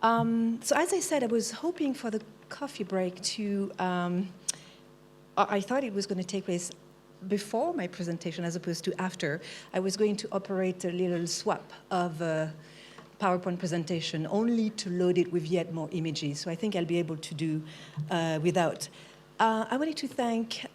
So as I said, I was hoping for the coffee break to, I thought it was going to take place before my presentation as opposed to after. I was going to operate a little swap of a PowerPoint presentation only to load it with yet more images. So I think I'll be able to do without. I wanted to thank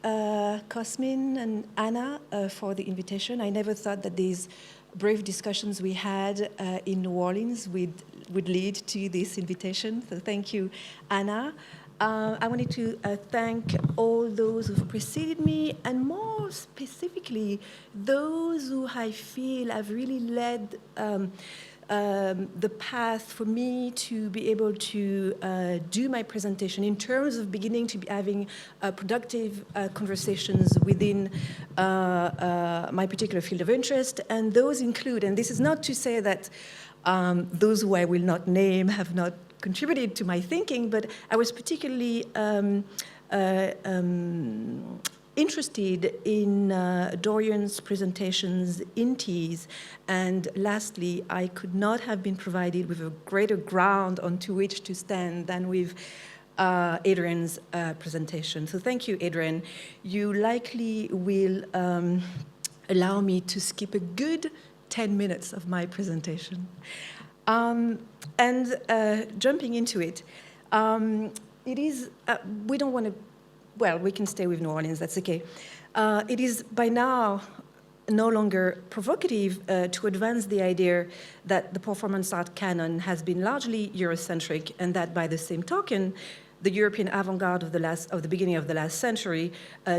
Cosmin and Anna for the invitation. I never thought that these brave discussions we had in New Orleans would lead to this invitation. So thank you, Anna. I wanted to thank all those who've preceded me, and more specifically, those who I feel have really led the path for me to be able to do my presentation in terms of beginning to be having productive conversations within my particular field of interest. And those include, and this is not to say that those who I will not name have not contributed to my thinking, but I was particularly interested in Dorian's presentations in TEAS, and lastly, I could not have been provided with a greater ground onto which to stand than with Adrian's presentation. So thank you, Adrian. You likely will allow me to skip a good 10 minutes of my presentation. Jumping into it, it is, we don't want to, well, we can stay with New Orleans, that's okay. It is by now no longer provocative to advance the idea that the performance art canon has been largely Eurocentric, and that by the same token, the European avant-garde of the beginning of the last century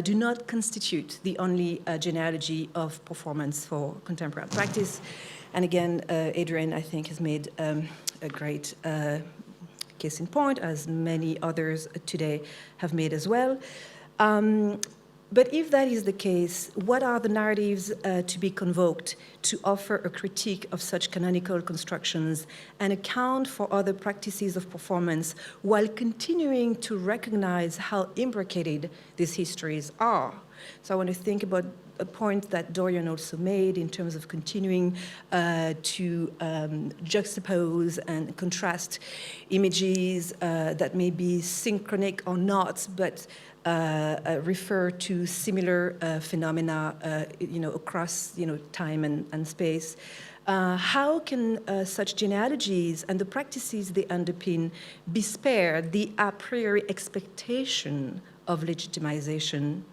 do not constitute the only genealogy of performance for contemporary practice. And again, Adrian, I think, has made a great case in point, as many others today have made as well. But if that is the case, what are the narratives to be convoked to offer a critique of such canonical constructions and account for other practices of performance while continuing to recognize how imbricated these histories are? So I want to think about a point that Dorian also made in terms of continuing to juxtapose and contrast images that may be synchronic or not, but refer to similar phenomena, across, time and space. How can such genealogies and the practices they underpin be spared the a priori expectation of legitimization,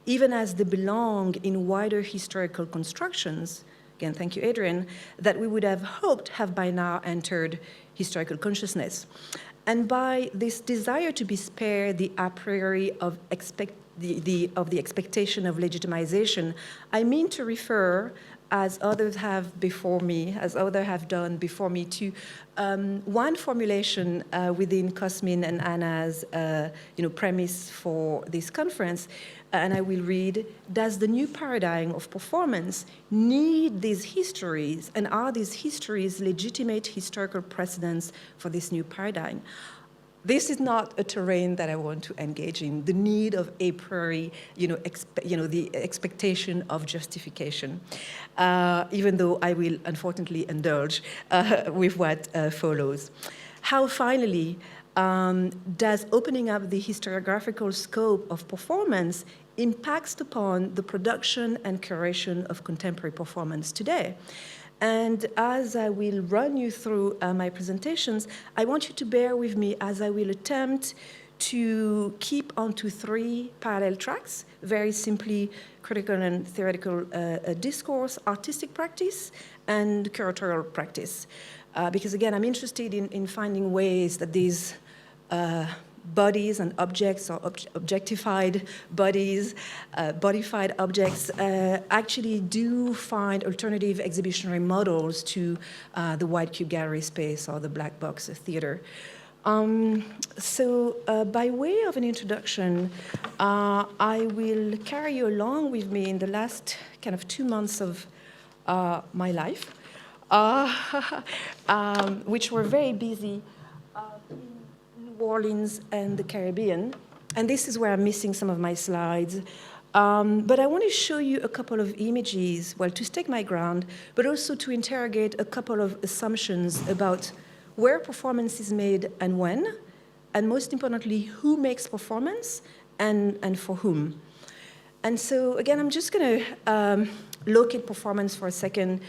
even as they belong in wider historical constructions, again, thank you, Adrian, that we would have hoped have by now entered historical consciousness? And by this desire to be spared the a priori of the expectation of legitimization, I mean to refer, as others have before me, as others have done before me, to one formulation within Cosmin and Anna's premise for this conference, and I will read: does the new paradigm of performance need these histories, and are these histories legitimate historical precedents for this new paradigm? This is not a terrain that I want to engage in, the need of a priori, the expectation of justification, even though I will unfortunately indulge with what follows. How, finally, does opening up the historiographical scope of performance impacts upon the production and curation of contemporary performance today? And as I will run you through my presentations, I want you to bear with me as I will attempt to keep onto three parallel tracks, very simply critical and theoretical discourse, artistic practice, and curatorial practice. Because again, I'm interested in finding ways that these bodies and objects, or objectified bodies, bodified objects, actually do find alternative exhibitionary models to the white cube gallery space or the black box theater. So by way of an introduction, I will carry you along with me in the last kind of 2 months of my life, which were very busy New Orleans and the Caribbean, and this is where I'm missing some of my slides. But I want to show you a couple of images, well, to stake my ground, but also to interrogate a couple of assumptions about where performance is made and when, and most importantly, who makes performance and for whom. And so again, I'm just going to look at performance for a second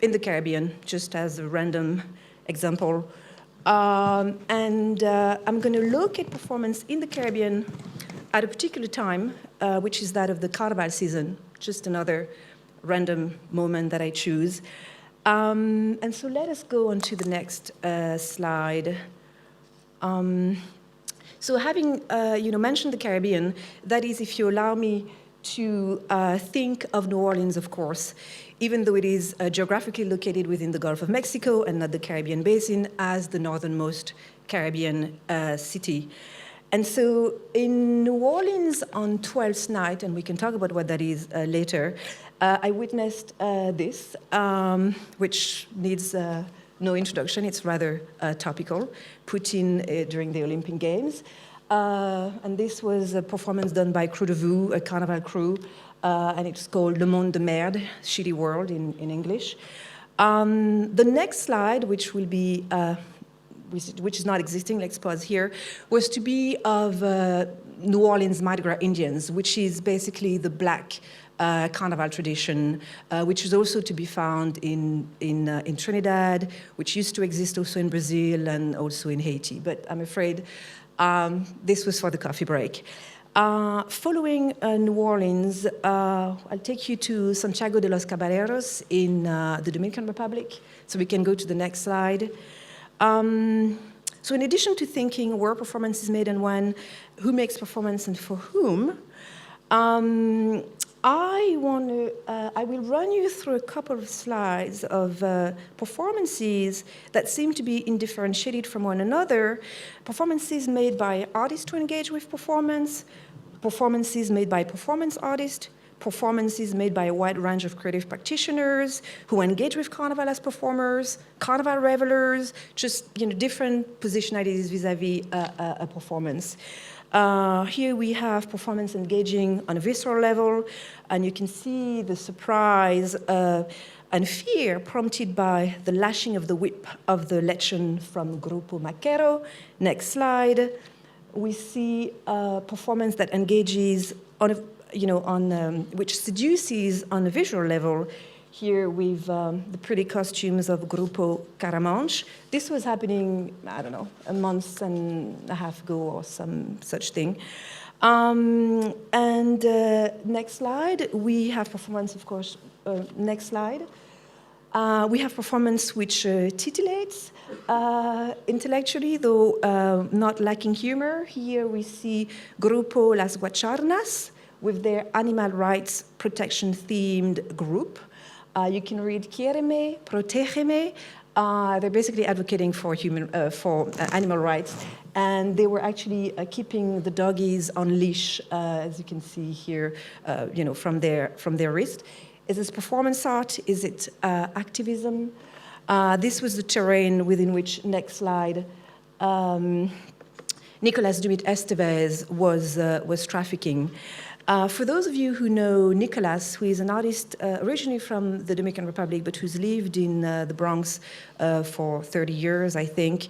in the Caribbean, just as a random example. I'm going to look at performance in the Caribbean at a particular time, which is that of the Carnival season, just another random moment that I choose. And so let us go on to the next slide. So having mentioned the Caribbean, that is, if you allow me to think of New Orleans, of course, even though it is geographically located within the Gulf of Mexico and not the Caribbean basin, as the northernmost Caribbean city. And so in New Orleans on 12th night, and we can talk about what that is later, I witnessed this, which needs no introduction. It's rather topical, put in during the Olympic Games. And this was a performance done by Crew de Vue, a carnival crew, and it's called Le Monde de Merde, Shitty World in English. The next slide, which will be, which is not existing, let's pause here, was to be of New Orleans Mardi Gras Indians, which is basically the black carnival tradition, which is also to be found in Trinidad, which used to exist also in Brazil and also in Haiti. But I'm afraid this was for the coffee break. Following New Orleans, I'll take you to Santiago de los Caballeros in the Dominican Republic. So we can go to the next slide. So in addition to thinking where performance is made and when, who makes performance and for whom, I will run you through a couple of slides of performances that seem to be indifferentiated from one another. Performances made by artists who engage with performance, performances made by performance artists, performances made by a wide range of creative practitioners who engage with Carnival as performers, Carnival revelers, just different positionalities vis-a-vis a performance. Here we have performance engaging on a visceral level, and you can see the surprise and fear prompted by the lashing of the whip of the lechon from Grupo Maquero. Next slide. We see a performance that engages on which seduces on a visual level. Here with the pretty costumes of Grupo Caramanche. This was happening, I don't know, a month and a half ago or some such thing. Next slide, we have performance, of course. Next slide. We have performance which titillates intellectually, though not lacking humor. Here we see Grupo Las Guacharnas with their animal rights protection themed group. You can read Quiéreme, Protégeme. They're basically advocating for animal rights, and they were actually keeping the doggies on leash, as you can see here, from their wrist. Is this performance art? Is it activism? This was the terrain within which, next slide, Nicolas Dumit Estevez was trafficking. For those of you who know Nicolas, who is an artist originally from the Dominican Republic, but who's lived in the Bronx for 30 years, I think.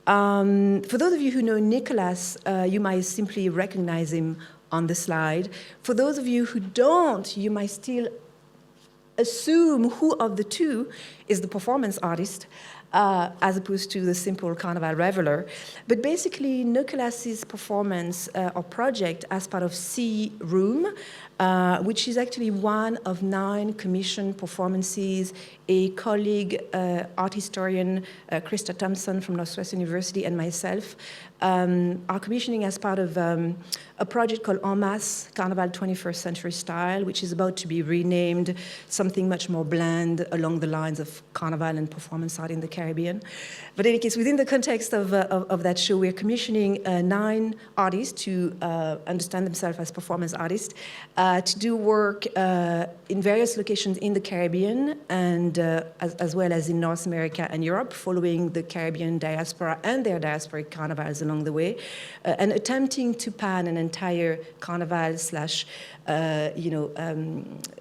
For those of you who know Nicolas, you might simply recognize him on the slide. For those of you who don't, you might still assume who of the two is the performance artist, as opposed to the simple Carnival reveler. But basically, Nicolas's performance or project as part of Sea Room, which is actually one of 9 commissioned performances. A colleague, art historian, Krista Thompson from Northwestern University, and myself are commissioning as part of a project called En Masse, Carnival 21st Century Style, which is about to be renamed something much more bland along the lines of Carnival and performance art in the Caribbean. But in any case, within the context of that show, we're commissioning 9 artists to understand themselves as performance artists to do work in various locations in the Caribbean and as well as in North America and Europe, following the Caribbean diaspora and their diasporic carnivals along the way, and attempting to pan an entire carnival slash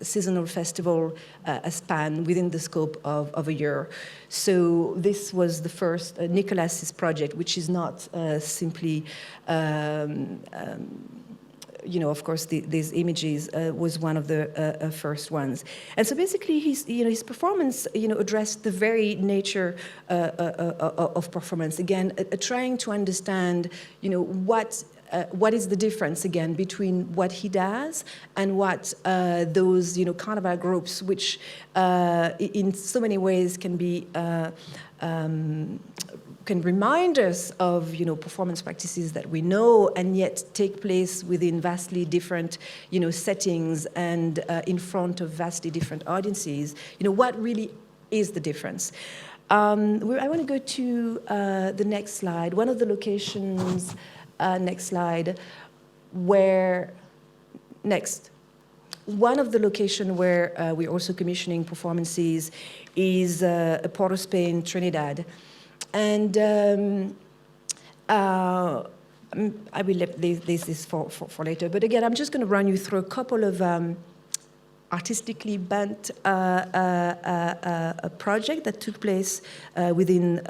seasonal festival span within the scope of a year. So this was the first Nicolas's project, which is not simply of course, these images was one of the first ones. And so basically, his performance, addressed the very nature of performance. Again, trying to understand, what is the difference, again, between what he does and what those, carnival groups, which in so many ways can be can remind us of performance practices that we know and yet take place within vastly different settings and in front of vastly different audiences. What really is the difference? I want to go to the next slide. One of the locations, next slide, where one of the locations where we're also commissioning performances is Port of Spain, Trinidad. And I will leave this for later. But again, I'm just going to run you through a couple of artistically bent project that took place within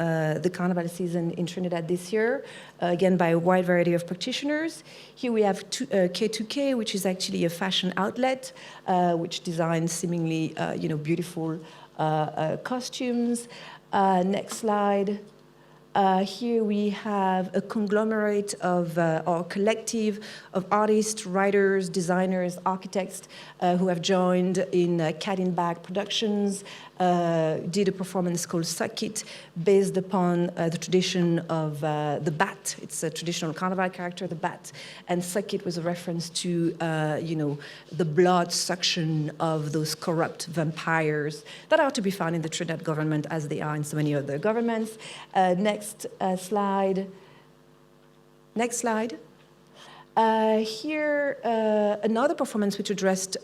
the carnival season in Trinidad this year, again by a wide variety of practitioners. Here we have K2K, which is actually a fashion outlet, which designs seemingly beautiful costumes. Next slide. Here we have a conglomerate of, or collective of artists, writers, designers, architects who have joined in Cat in Bag Productions, did a performance called Suck It, based upon the tradition of the bat. It's a traditional carnival character, the bat. And Suck It was a reference to, the blood suction of those corrupt vampires that are to be found in the Trinidad government, as they are in so many other governments. Next slide. Next slide. Here, another performance which addressed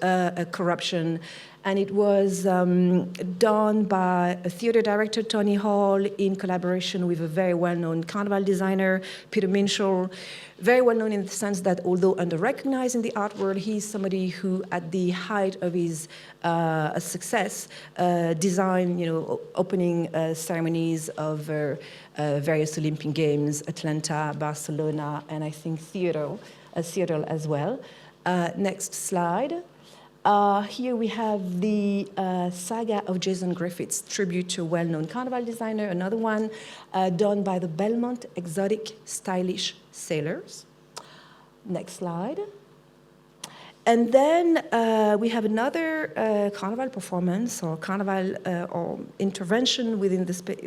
corruption, and it was done by a theater director, Tony Hall, in collaboration with a very well-known carnival designer, Peter Minshall. Very well-known in the sense that, although under-recognized in the art world, he's somebody who, at the height of his success, designed, opening ceremonies of various Olympic Games, Atlanta, Barcelona, and I think Seattle as well. Next slide. Here we have the saga of Jason Griffith's tribute to a well-known carnival designer, another one done by the Belmont Exotic Stylish Sailors. Next slide. And then we have another carnival performance or carnival or intervention within the space,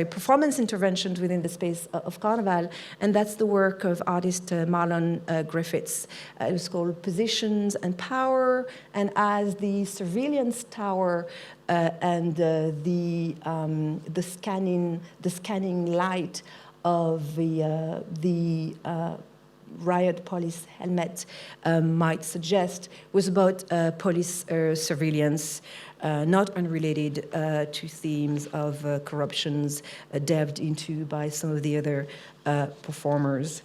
performance interventions within the space of carnival, and that's the work of artist Marlon Griffiths. It was called Positions and Power, and as the surveillance tower and the scanning light of the riot police helmet might suggest, was about police surveillance, not unrelated to themes of corruptions delved into by some of the other performers.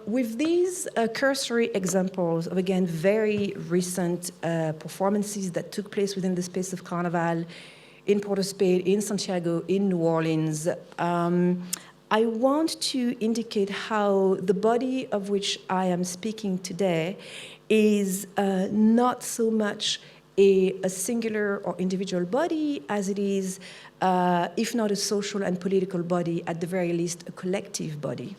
With these cursory examples of, again, very recent performances that took place within the space of Carnival in Port of Spain, in Santiago, in New Orleans, I want to indicate how the body of which I am speaking today is not so much a singular or individual body as it is, if not a social and political body, at the very least a collective body.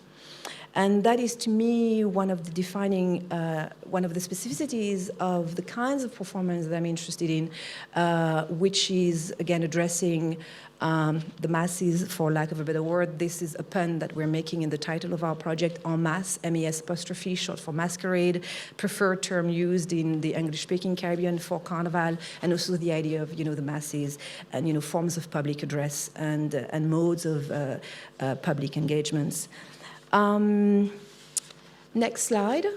And that is, to me, one of the defining, one of the specificities of the kinds of performance that I'm interested in, which is, again, addressing the masses, for lack of a better word. This is a pun that we're making in the title of our project, en masse, M-E-S apostrophe, short for masquerade, preferred term used in the English-speaking Caribbean for carnival, and also the idea of, the masses and, forms of public address and modes of public engagements. Next slide.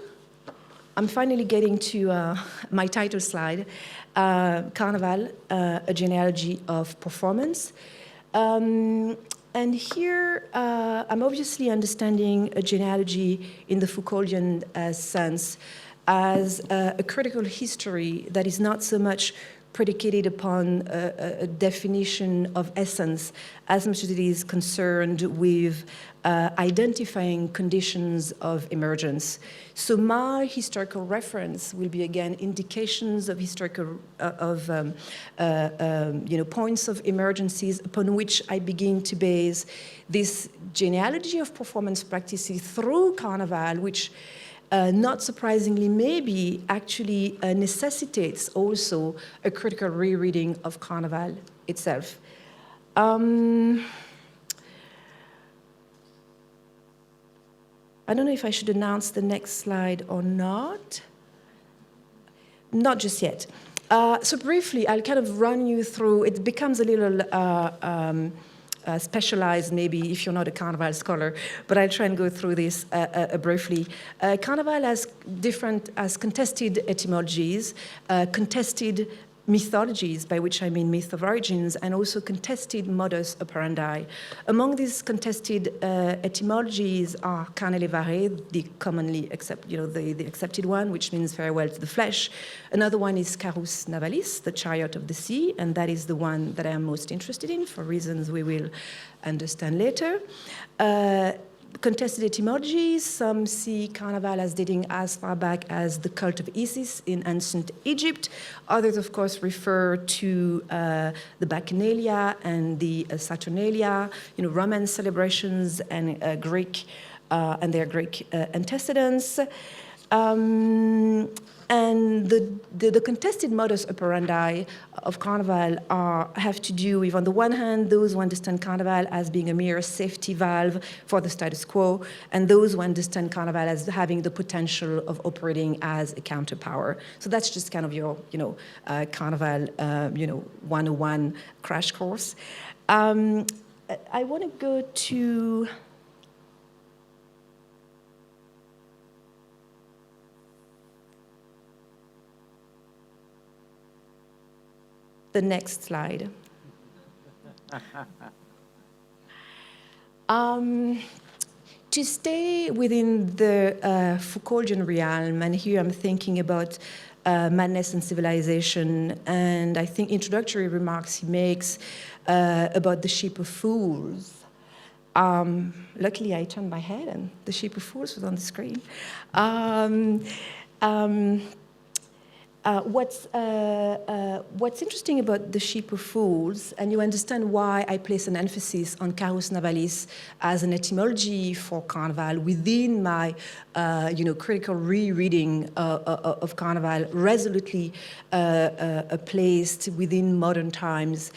I'm finally getting to my title slide, Carnival, a genealogy of performance. And here, I'm obviously understanding a genealogy in the Foucauldian sense as a critical history that is not so much predicated upon a definition of essence as much as it is concerned with identifying conditions of emergence. So my historical reference will be, again, indications of historical, points of emergencies upon which I begin to base this genealogy of performance practices through Carnival, which not surprisingly, maybe actually necessitates also a critical rereading of Carnival itself. I don't know if I should announce the next slide or not. Not just yet. So briefly, I'll kind of run you through, it becomes a little specialized, maybe, if you're not a Carnival scholar, but I'll try and go through this briefly. Carnival has contested etymologies, contested mythologies, by which I mean myth of origins, and also contested modus operandi. Among these contested etymologies are carne levare, the commonly the accepted one, which means farewell to the flesh. Another one is carus navalis, the chariot of the sea, and that is the one that I am most interested in for reasons we will understand later. Contested etymologies, some see Carnival as dating as far back as the cult of Isis in ancient Egypt. Others, of course, refer to the Bacchanalia and the Saturnalia, Roman celebrations and Greek and their Greek antecedents. And the contested modus operandi of Carnival have to do with, on the one hand, those who understand Carnival as being a mere safety valve for the status quo, and those who understand Carnival as having the potential of operating as a counterpower. So that's just kind of your, Carnival, 101 crash course. I want to go to the next slide. To stay within the Foucauldian realm, and here I'm thinking about madness and civilization, and I think introductory remarks he makes about the Ship of Fools. Luckily, I turned my head and the Ship of Fools was on the screen. What's interesting about the Ship of Fools, and you understand why I place an emphasis on carus navalis as an etymology for Carnival within my, critical rereading of Carnival, resolutely placed within modern times.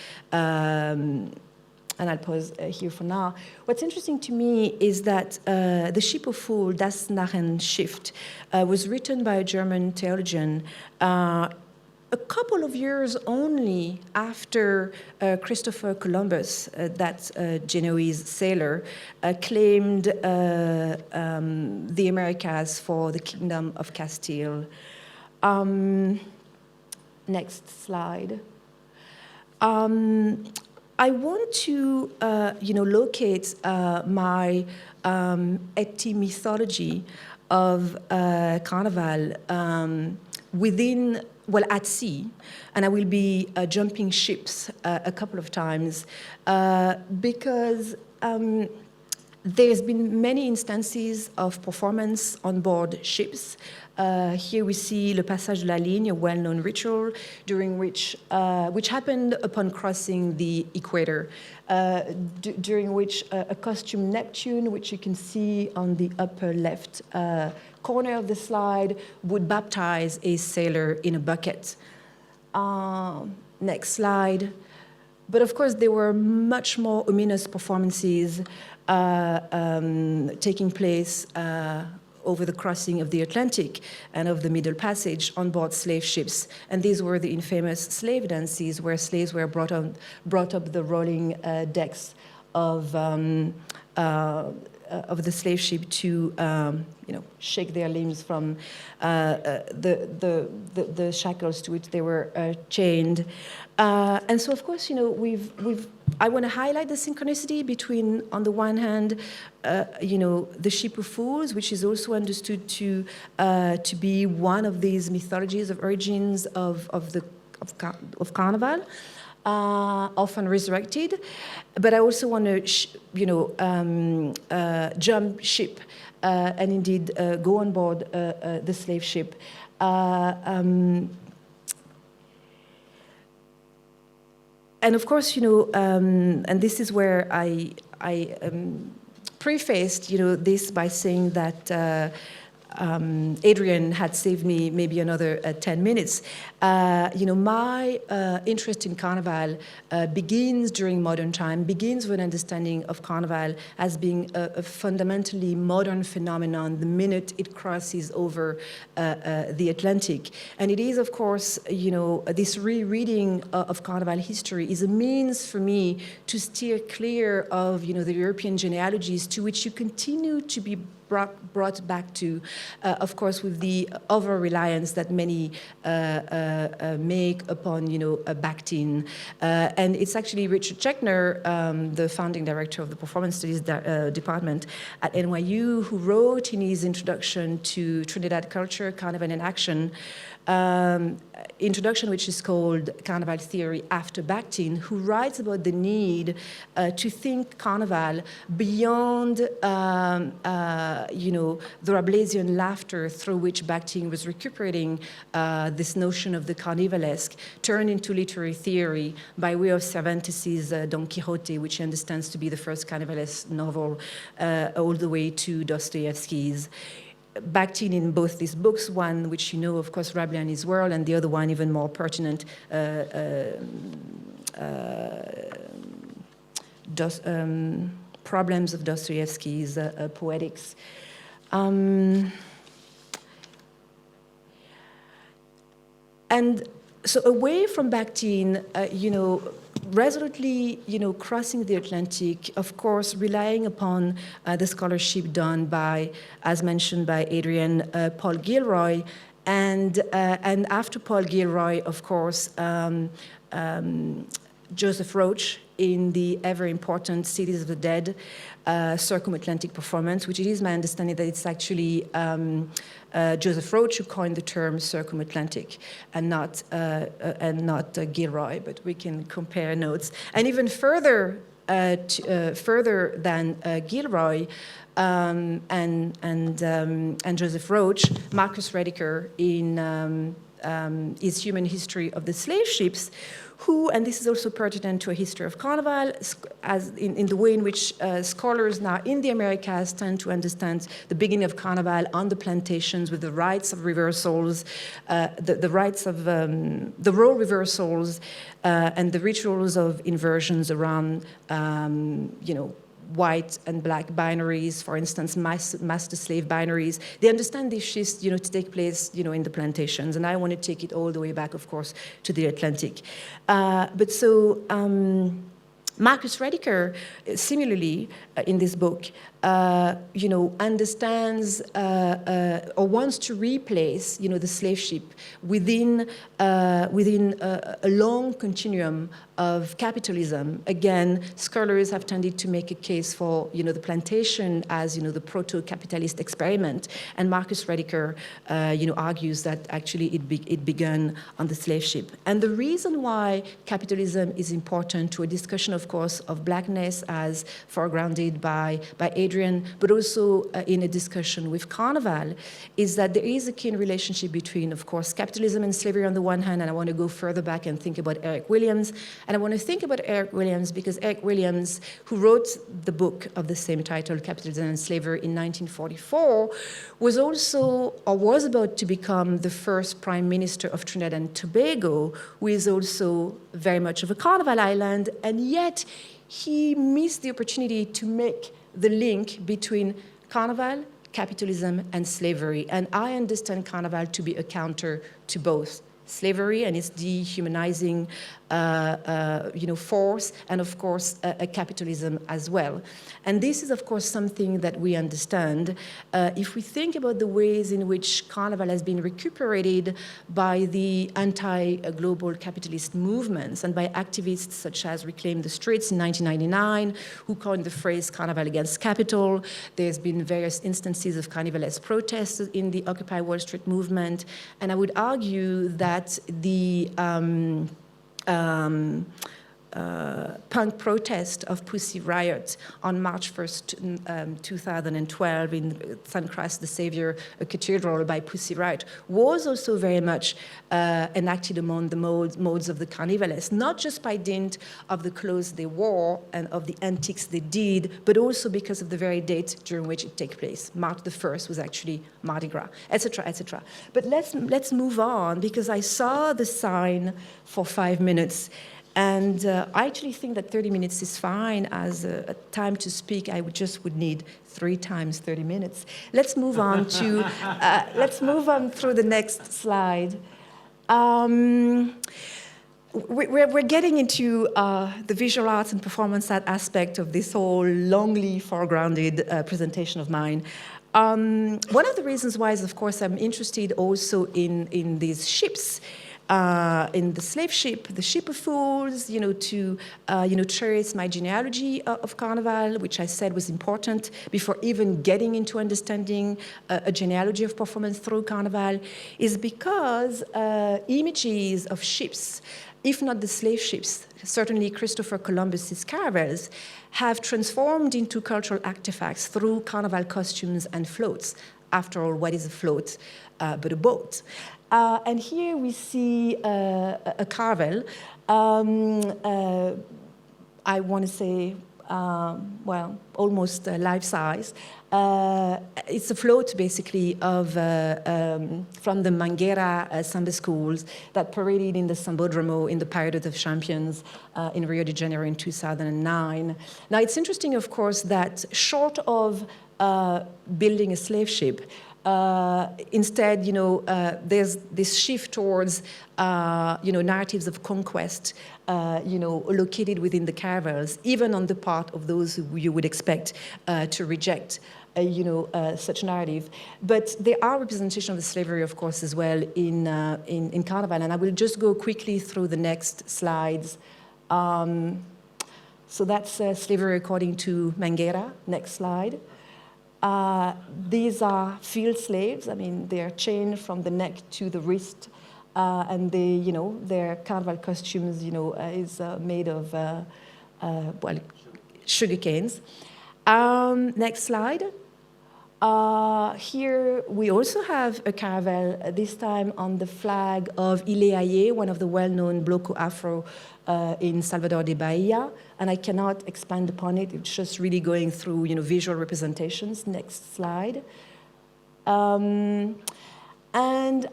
And I'll pause here for now. What's interesting to me is that the Ship of Fools, Das Narrenschiff, was written by a German theologian a couple of years only after Christopher Columbus, that Genoese sailor, claimed the Americas for the Kingdom of Castile. Next slide. I want to, locate my etymythology of Carnival within, at sea, and I will be jumping ships a couple of times because there's been many instances of performance on board ships. Here we see Le Passage de la Ligne, a well-known ritual during which happened upon crossing the equator, during which a costume Neptune, which you can see on the upper left corner of the slide, would baptize a sailor in a bucket. Next slide. But of course, there were much more ominous performances taking place over the crossing of the Atlantic and of the Middle Passage on board slave ships. And these were the infamous slave dances where slaves were brought up the rolling decks of of the slave ship to shake their limbs from the shackles to which they were chained. And so, of course, I want to highlight the synchronicity between, on the one hand, the Ship of Fools, which is also understood to be one of these mythologies of origins of Carnival, often resurrected. But I also want to, jump ship and indeed go on board the slave ship. And of course, and this is where I prefaced, this by saying that Adrian had saved me maybe another 10 minutes. My interest in Carnival begins during modern time, begins with an understanding of Carnival as being a fundamentally modern phenomenon the minute it crosses over the Atlantic. And it is, of course, this rereading of Carnival history is a means for me to steer clear of, the European genealogies to which you continue to be brought back to, of course, with the over-reliance that many make upon, Bakhtin. And it's actually Richard Schechner, the founding director of the Performance Studies Department at NYU, who wrote in his introduction to Trinidad Culture, Carnival in Action, introduction which is called Carnival Theory After Bakhtin, who writes about the need to think Carnival beyond, the Rabelaisian laughter through which Bakhtin was recuperating this notion of the carnivalesque, turned into literary theory by way of Cervantes' Don Quixote, which he understands to be the first carnivalesque novel, all the way to Dostoevsky's. Bakhtin in both these books, one which of course, Rabelais and His World, and the other one even more pertinent, Problems of Dostoevsky's Poetics. And so away from Bakhtin, resolutely, crossing the Atlantic, of course, relying upon the scholarship done by, as mentioned by Adrian, Paul Gilroy, and after Paul Gilroy, of course, Joseph Roach in the ever important Cities of the Dead circum-Atlantic performance, which it is my understanding that it's actually Joseph Roach who coined the term circum-Atlantic and not Gilroy, but we can compare notes. And even further, further than Gilroy and Joseph Roach, Marcus Rediker in his Human History of the Slave Ships, who, and this is also pertinent to a history of Carnival, as in the way in which scholars now in the Americas tend to understand the beginning of Carnival on the plantations with the rites of reversals, the rites of the role reversals, and the rituals of inversions around, white and black binaries, for instance, master-slave binaries. They understand these shifts, to take place, in the plantations. And I want to take it all the way back, of course, to the Atlantic. But so Marcus Rediker, similarly, in this book, understands or wants to replace, the slave ship within a long continuum of capitalism. Again, scholars have tended to make a case for, the plantation as, the proto-capitalist experiment, and Marcus Rediker, argues that actually it began on the slave ship. And the reason why capitalism is important to a discussion, of course, of blackness as foregrounded by Adrian, but also in a discussion with Carnival, is that there is a keen relationship between, of course, capitalism and slavery on the one hand, and I want to go further back and think about Eric Williams. And I want to think about Eric Williams because Eric Williams, who wrote the book of the same title, Capitalism and Slavery, in 1944, was also, or was about to become the first Prime Minister of Trinidad and Tobago, who is also very much of a Carnival island, and yet he missed the opportunity to make the link between Carnival, capitalism, and slavery. And I understand Carnival to be a counter to both slavery and its dehumanizing force, and of course capitalism as well. And this is of course something that we understand if we think about the ways in which Carnival has been recuperated by the anti-global capitalist movements and by activists such as Reclaim the Streets in 1999, who coined the phrase Carnival against capital. There's been various instances of Carnivalesque protests in the Occupy Wall Street movement, and I would argue that the punk protest of Pussy Riot on March 1st, 2012 in St. Christ the Savior Cathedral by Pussy Riot was also very much enacted among the modes of the Carnivalists, not just by dint of the clothes they wore and of the antics they did, but also because of the very date during which it took place. March the 1st was actually Mardi Gras, etc., etc. But let's move on, because I saw the sign for 5 minutes. And I actually think that 30 minutes is fine as a time to speak. I would need 3 times 30 minutes. Let's move on to, let's move on through the next slide. We're getting into the visual arts and performance art aspect of this whole longly foregrounded presentation of mine. One of the reasons why is, of course, I'm interested also in these ships. In the slave ship, the ship of fools, to trace my genealogy of Carnival, which I said was important before even getting into understanding a genealogy of performance through Carnival, is because images of ships, if not the slave ships, certainly Christopher Columbus's caravels, have transformed into cultural artifacts through Carnival costumes and floats. After all, what is a float but a boat? And here we see a caravel. I want to say, almost life-size. It's a float, basically, of from the Mangueira Samba schools that paraded in the Sambódromo in the Parade of Champions in Rio de Janeiro in 2009. Now, it's interesting, of course, that short of building a slave ship, instead, there's this shift towards, narratives of conquest, located within the caravels, even on the part of those who you would expect to reject, such narrative. But there are representations of the slavery, of course, as well in Carnival, and I will just go quickly through the next slides. So that's slavery according to Mangueira. Next slide. These are field slaves. I mean, they are chained from the neck to the wrist, and they, their carnival costumes, is made of, sugar canes. Next slide. Here we also have a caravel, this time on the flag of Ileaye, one of the well-known Bloco Afro in Salvador de Bahia, and I cannot expand upon it. It's just really going through, visual representations. Next slide. And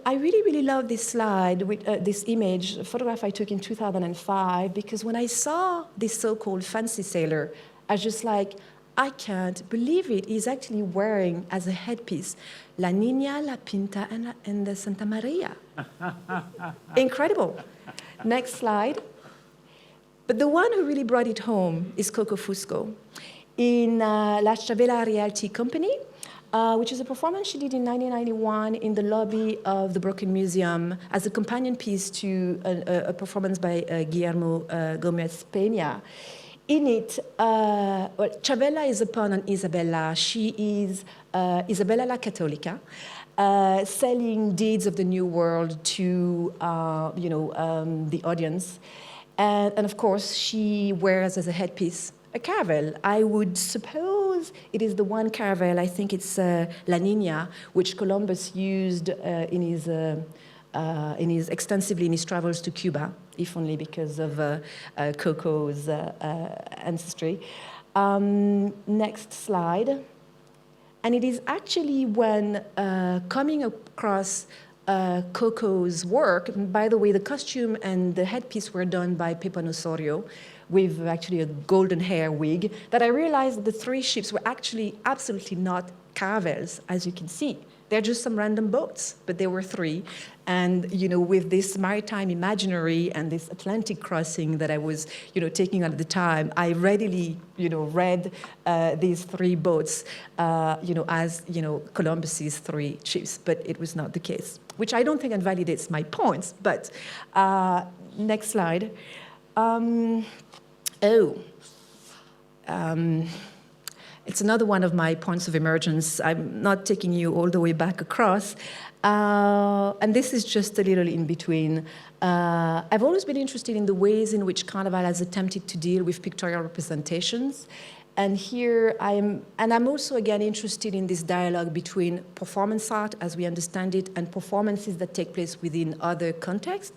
I really, really love this slide, with this image, a photograph I took in 2005, because when I saw this so-called fancy sailor, I was just like, I can't believe it. He's actually wearing as a headpiece La Niña, La Pinta, and the Santa Maria. Incredible. Next slide. But the one who really brought it home is Coco Fusco in La Chavela Realty Company, which is a performance she did in 1991 in the lobby of the Brooklyn Museum as a companion piece to a performance by Guillermo Gomez Peña. In it, Chavela is a pun on Isabella. She is Isabella la Católica, selling deeds of the New World to the audience. And of course, she wears as a headpiece a caravel. I would suppose it is the one caravel, I think it's La Niña, which Columbus used extensively in his travels to Cuba, if only because of Coco's ancestry. Next slide. And it is actually when coming across Coco's work, and by the way, the costume and the headpiece were done by Pepa Osorio with actually a golden hair wig, that I realized that the 3 ships were actually absolutely not caravels, as you can see. they're just some random boats, but there were 3. And, with this maritime imaginary and this Atlantic crossing that I was, taking at the time, I readily, read these 3 boats, as, Columbus's 3 ships, but it was not the case, which I don't think invalidates my points, but next slide. It's another one of my points of emergence. I'm not taking you all the way back across. And this is just a little in between. I've always been interested in the ways in which Carnival has attempted to deal with pictorial representations. And here I'm also, again, interested in this dialogue between performance art, as we understand it, and performances that take place within other contexts.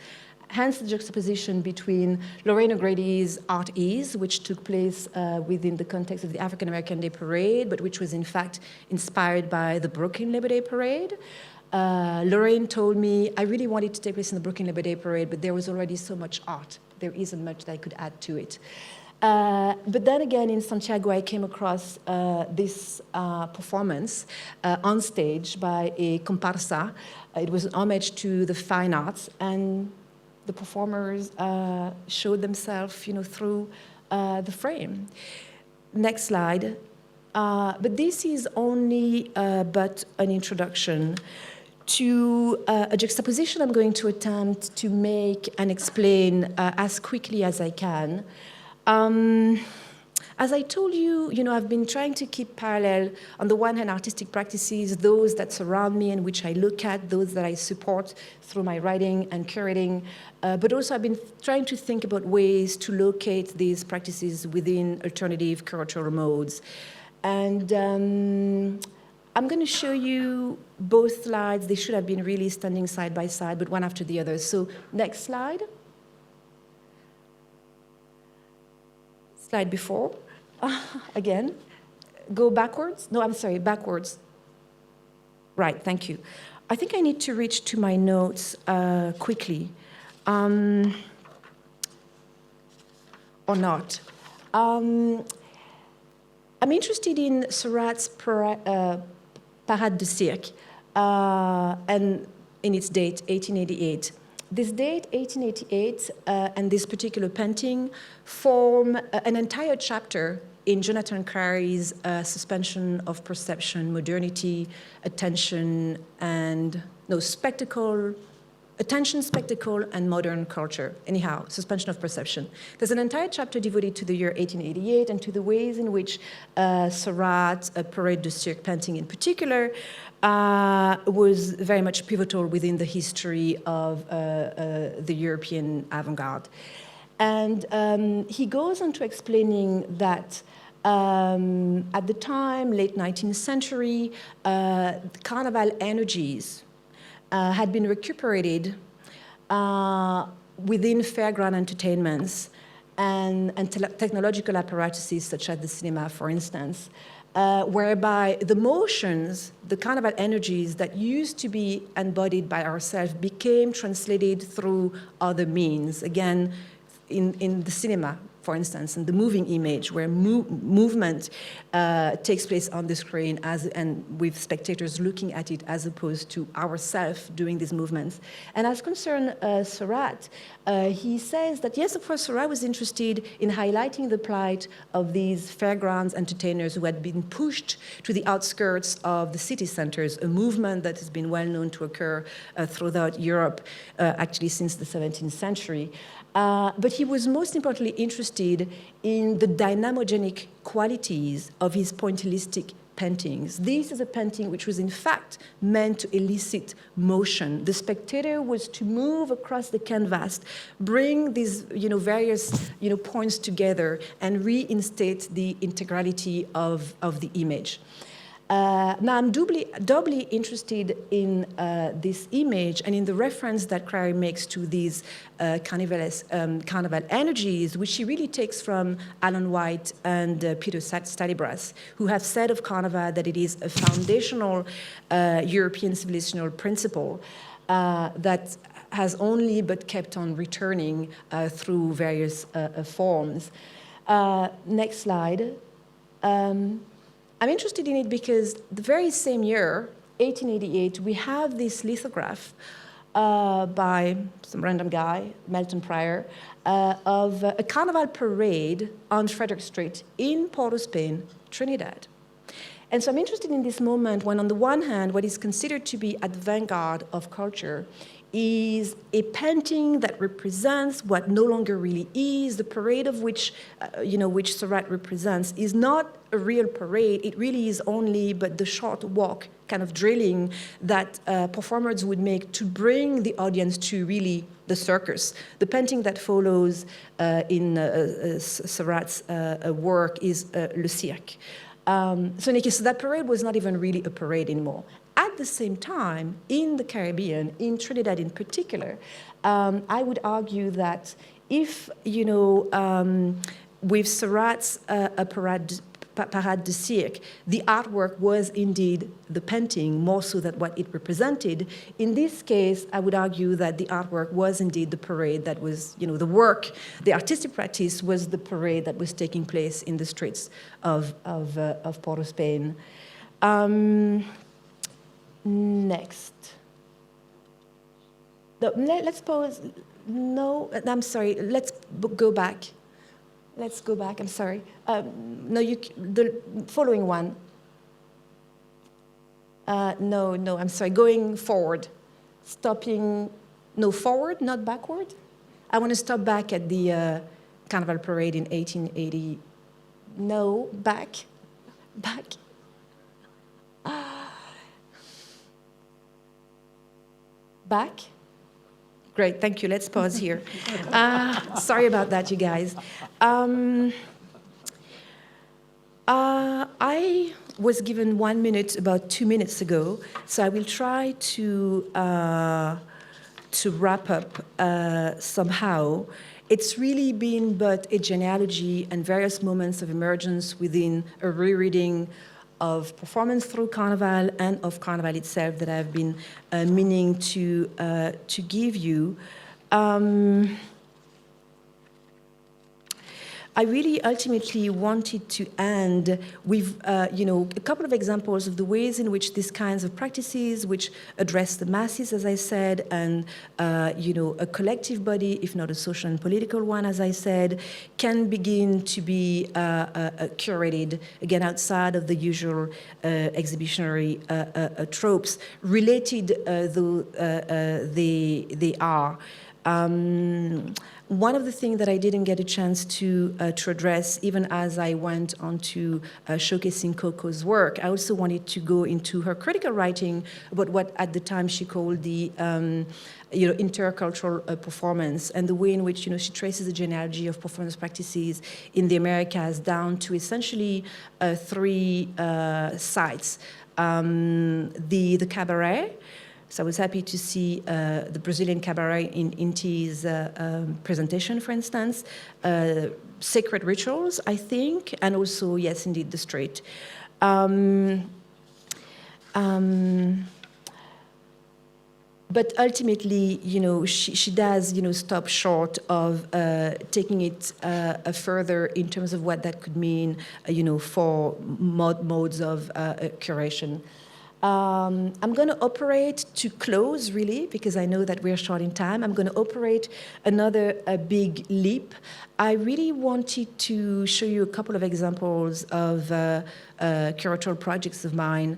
Hence the juxtaposition between Lorraine O'Grady's Art Is, which took place within the context of the African American Day Parade, but which was in fact inspired by the Brooklyn Labor Day Parade. Lorraine told me, I really wanted to take place in the Brooklyn Labor Day Parade, but there was already so much art. There isn't much that I could add to it. But then again, in Santiago, I came across this performance on stage by a comparsa. It was an homage to the fine arts, and the performers showed themselves, through the frame. Next slide. But this is only but an introduction to a juxtaposition I'm going to attempt to make and explain as quickly as I can. As I told you, I've been trying to keep parallel, on the one hand, artistic practices, those that surround me and which I look at, those that I support through my writing and curating, but also I've been trying to think about ways to locate these practices within alternative curatorial modes. And I'm going to show you both slides. They should have been really standing side by side, but one after the other. So next slide. Slide before. Again. Go backwards. No, I'm sorry, backwards. Right, thank you. I think I need to reach to my notes quickly. Or not. I'm interested in Seurat's Parade de Cirque and in its date, 1888. This date, 1888, and this particular painting form an entire chapter in Jonathan Crari's suspension of perception, modernity, attention, and spectacle, attention, spectacle, and modern culture. Anyhow, suspension of perception. There's an entire chapter devoted to the year 1888 and to the ways in which Seurat, Parade de Cirque painting in particular, was very much pivotal within the history of the European avant-garde. And he goes on to explaining that at the time, late 19th century, carnival energies had been recuperated within fairground entertainments and technological apparatuses such as the cinema, for instance, whereby the motions, the carnival energies that used to be embodied by ourselves became translated through other means. Again, in the cinema, for instance, and the moving image, where movement takes place on the screen and with spectators looking at it as opposed to ourselves doing these movements. And as concerned Seurat, he says that, yes, of course, Seurat was interested in highlighting the plight of these fairgrounds entertainers who had been pushed to the outskirts of the city centers, a movement that has been well known to occur throughout Europe, actually since the 17th century. But he was most importantly interested in the dynamogenic qualities of his pointillistic paintings. This is a painting which was in fact meant to elicit motion. The spectator was to move across the canvas, bring these various points together and reinstate the integrality of the image. Now, I'm doubly interested in this image and in the reference that Crary makes to these carnival energies, which he really takes from Alan White and Peter Stalibras, who have said of Carnival that it is a foundational European civilizational principle that has only but kept on returning through various forms. Next slide. I'm interested in it because the very same year, 1888, we have this lithograph by some random guy, Melton Pryor, of a carnival parade on Frederick Street in Port-au-Spain, Trinidad. And so I'm interested in this moment when, on the one hand, what is considered to be at the vanguard of culture is a painting that represents what no longer really is. The parade of which, which Seurat represents is not a real parade. It really is only but the short walk, kind of drilling that performers would make to bring the audience to really the circus. The painting that follows in Seurat's work is Le Cirque. So that parade was not even really a parade anymore. At the same time, in the Caribbean, in Trinidad in particular, I would argue that if, with Seurat's Parade de Cirque, the artwork was indeed the painting, more so than what it represented. In this case, I would argue that the artwork was indeed the parade that was, the work, the artistic practice was the parade that was taking place in the streets of Port-au-Spain. Next. Let's pause. No, I'm sorry. Let's go back. Let's go back. I'm sorry. No, the following one. No, I'm sorry. Going forward. Stopping. No, forward, not backward. I want to stop back at the Carnival Parade in 1880. No, back. Back? Great, thank you. Let's pause here. Sorry about that, you guys. I was given 1 minute about 2 minutes ago, so I will try to wrap up somehow. It's really been but a genealogy and various moments of emergence within a rereading of performance through Carnival and of Carnival itself that I've been meaning to give you. I really ultimately wanted to end with, a couple of examples of the ways in which these kinds of practices, which address the masses, as I said, and, a collective body, if not a social and political one, as I said, can begin to be curated, again, outside of the usual exhibitionary tropes, related though they are. One of the things that I didn't get a chance to address, even as I went on to showcasing Coco's work, I also wanted to go into her critical writing about what at the time she called the intercultural performance, and the way in which she traces the genealogy of performance practices in the Americas down to essentially three sites: the cabaret. So I was happy to see the Brazilian cabaret in Inti's presentation, for instance, sacred rituals, I think, and also, yes, indeed, the street. But ultimately, she does, stop short of taking it further in terms of what that could mean, for modes of curation. I'm going to operate to close, really, because I know that we're short in time. I'm going to operate another big leap. I really wanted to show you a couple of examples of curatorial projects of mine,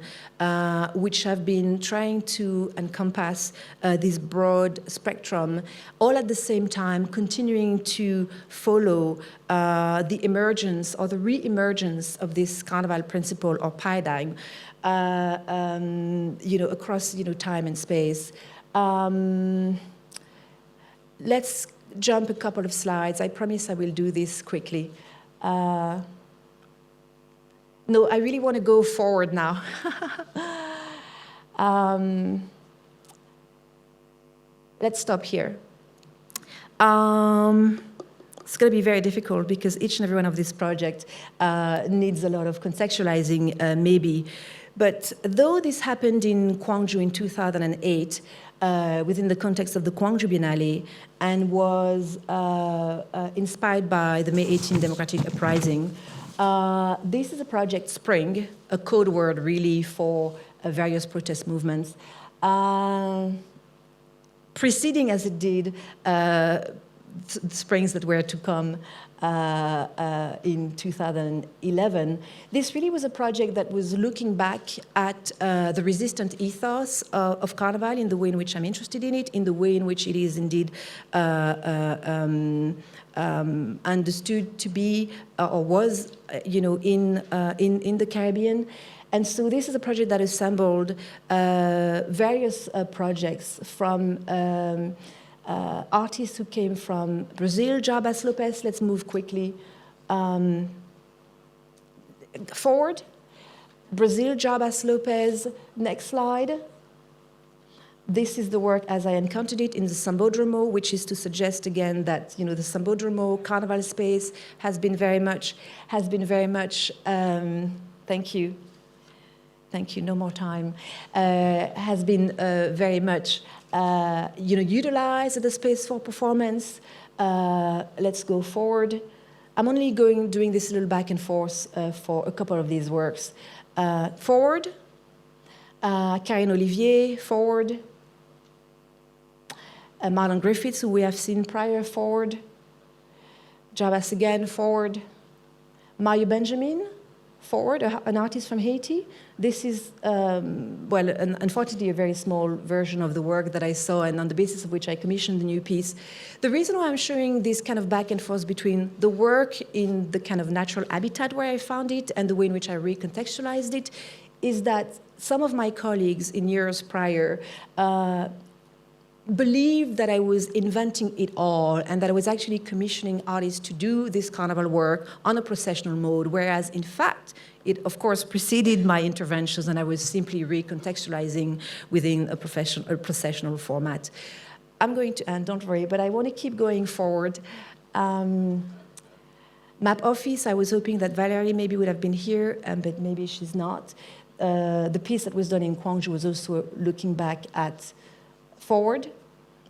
which have been trying to encompass this broad spectrum, all at the same time continuing to follow the emergence or the re-emergence of this Carnival principle or paradigm, across time and space. Let's jump a couple of slides. I promise I will do this quickly. No, I really want to go forward now. Let's stop here. It's going to be very difficult because each and every one of these projects needs a lot of contextualizing, maybe. But though this happened in Gwangju in 2008, within the context of the Gwangju Biennale, and was inspired by the May 18 democratic uprising, this is a project Spring, a code word really for various protest movements. Preceding, as it did, springs that were to come in 2011, this really was a project that was looking back at the resistant ethos of Carnival in the way in which I'm interested in it, in the way in which it is indeed understood to be or was, in the Caribbean. And so this is a project that assembled various projects from artists who came from Brazil, Jarbas Lopez. Let's move quickly forward. Brazil, Jarbas Lopez. Next slide. This is the work as I encountered it in the Sambodromo, which is to suggest again that the Sambodromo Carnival space has been very much. Thank you. No more time. Has been very much. Utilize the space for performance. Let's go forward. I'm only doing this little back and forth for a couple of these works. Forward. Karine Olivier, forward. Marlon Griffiths, who we have seen prior, forward. Jarbas again, forward. Mario Benjamin, forward, an artist from Haiti. This is, unfortunately, a very small version of the work that I saw and on the basis of which I commissioned the new piece. The reason why I'm showing this kind of back and forth between the work in the kind of natural habitat where I found it and the way in which I recontextualized it is that some of my colleagues in years prior believed that I was inventing it all and that I was actually commissioning artists to do this carnival work on a processional mode, whereas in fact, it of course preceded my interventions and I was simply recontextualizing within a processional format. I'm going to end, don't worry, but I want to keep going forward. Map Office, I was hoping that Valerie maybe would have been here, but maybe she's not. The piece that was done in Gwangju was also looking back at Forward,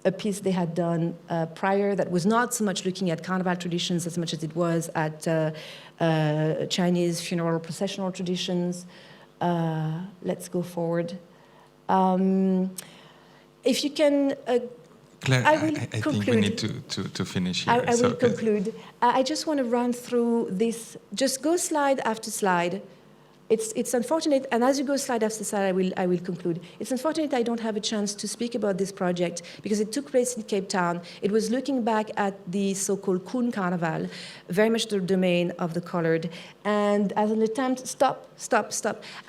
a piece they had done prior that was not so much looking at carnival traditions as much as it was at Chinese funeral processional traditions. Let's go forward. If you can... Claire, I think we need to finish here. I will conclude. I just want to run through this. Just go slide after slide. It's unfortunate, and as you go slide after slide, I will conclude. It's unfortunate I don't have a chance to speak about this project because it took place in Cape Town. It was looking back at the so-called Koen Carnival, very much the domain of the colored, and as an attempt, stop,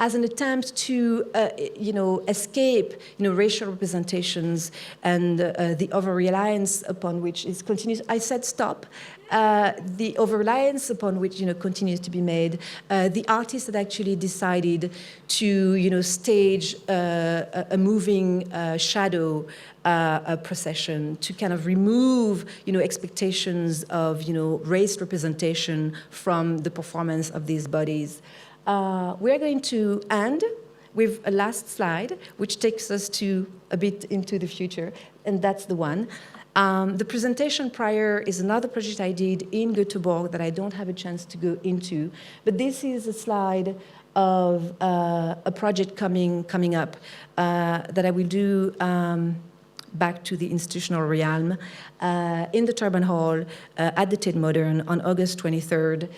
as an attempt to, escape, racial representations and the over-reliance upon which is continuous. I said stop. The over-reliance upon which continues to be made, the artists that actually decided to stage a moving shadow procession to kind of remove expectations of race representation from the performance of these bodies. We're going to end with a last slide, which takes us to a bit into the future, and that's the one. The presentation prior is another project I did in Göteborg that I don't have a chance to go into, but this is a slide of a project coming up that I will do back to the institutional realm in the Turban Hall at the Tate Modern on August 23rd.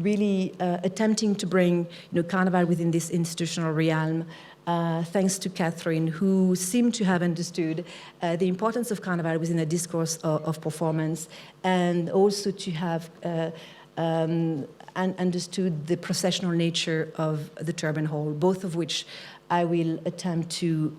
Really attempting to bring Carnival within this institutional realm. Thanks to Catherine, who seemed to have understood the importance of Carnival within a discourse of performance, and also to have understood the processional nature of the Turban Hall, both of which I will attempt to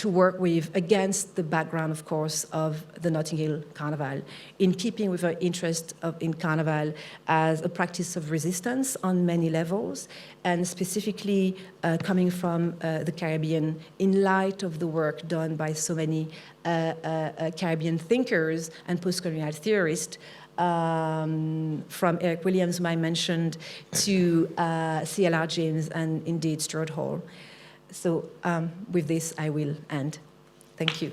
work with against the background, of course, of the Notting Hill Carnival, in keeping with our interest in Carnival as a practice of resistance on many levels, and specifically coming from the Caribbean in light of the work done by so many Caribbean thinkers and post-colonial theorists, from Eric Williams, whom I mentioned, to C.L.R. James and indeed Stuart Hall. So with this, I will end. Thank you.